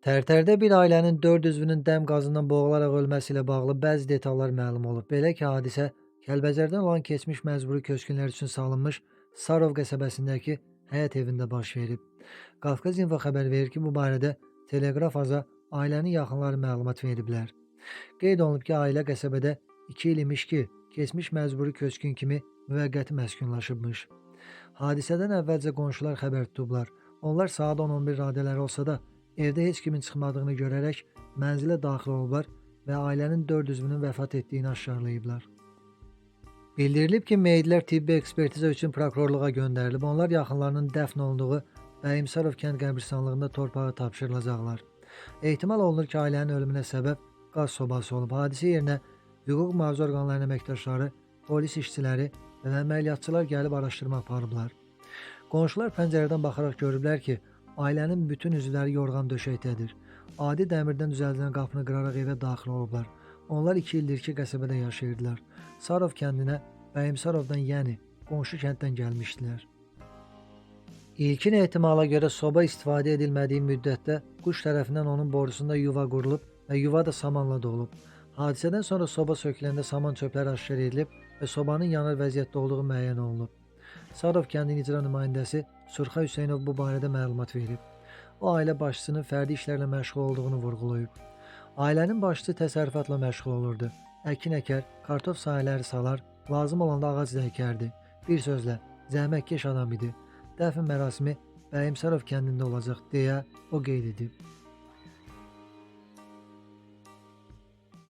Tərtərdə bir ailənin 4 üzvünün dəm qazından boğularaq ölməsi ilə bağlı bəzi detallar məlum olub. Belə ki, hadisə Kəlbəcərdən olan keçmiş məcburi köçkünlər üçün salınmış Sarov qəsəbəsindəki həyət evində baş verib. Qafqaz İnfo xəbər verir ki, bu barədə Teleqraf Aza ailənin yaxınları məlumat veriblər. Qeyd olunub ki, ailə qəsəbədə 2 il imiş ki, keçmiş məcburi köçkün kimi müvəqqəti məskunlaşıbmış. Hadisədən əvvəlcə qonşular xəbər tutublar. Onlar saat 10-11 radələri olsa da, evdə heç kimin çıxmadığını görərək mənzilə daxil olublar və ailənin 4 üzvünün vəfat etdiyini aşkarlayıblar. Bildirilib ki, meyidlər tibbi ekspertiza üçün prokurorluğa göndərilib. Onlar yaxınlarının dəfn olunduğu Bəyimsarov kənd qəbirstanlığında torpağa tapşırılacaqlar. Ehtimal olunur ki, ailənin ölümünə səbəb qaz sobası olub. Hadisə yerinə hüquq mühafizə orqanlarının əməkdaşları, polis işçiləri və əməliyyatçılar gəlib araşdırma aparıblar. Qonşular pəncərədən baxaraq görüblər ki, ailənin bütün üzvləri yorğan döşəkdədir. Adi dəmirdən düzəldilən qapını qıraraq evə daxil olublar. Onlar 2 ildir ki, qəsəbədə yaşayırdılar. Sarov kəndinə Bəyimsarovdan, yəni qonşu kənddən gəlmişdilər. İlkin ehtimala görə soba istifadə edilmədiyi müddətdə quş tərəfindən onun borusunda yuva qurulub və yuva da samanla dolub. Hadisədən sonra soba söküləndə saman çöpləri aşkar edilib və sobanın yanar vəziyyətdə olduğu müəyyən olunub. Sarov kəndinin icra nümayəndəsi Surxa Hüseynov bu barədə məlumat verib. O, ailə başçısının fərdi işlərlə məşğul olduğunu vurğulayıb. Ailənin başçısı təsərrüfatla məşğul olurdu. Əkin əkər, kartof sahələri salar, lazım olanda ağac da əkərdi. Bir sözlə, zəhmətkeş adam idi. Dəfn mərasimi Bəyimsarov kəndində olacaq deyə o qeyd edib.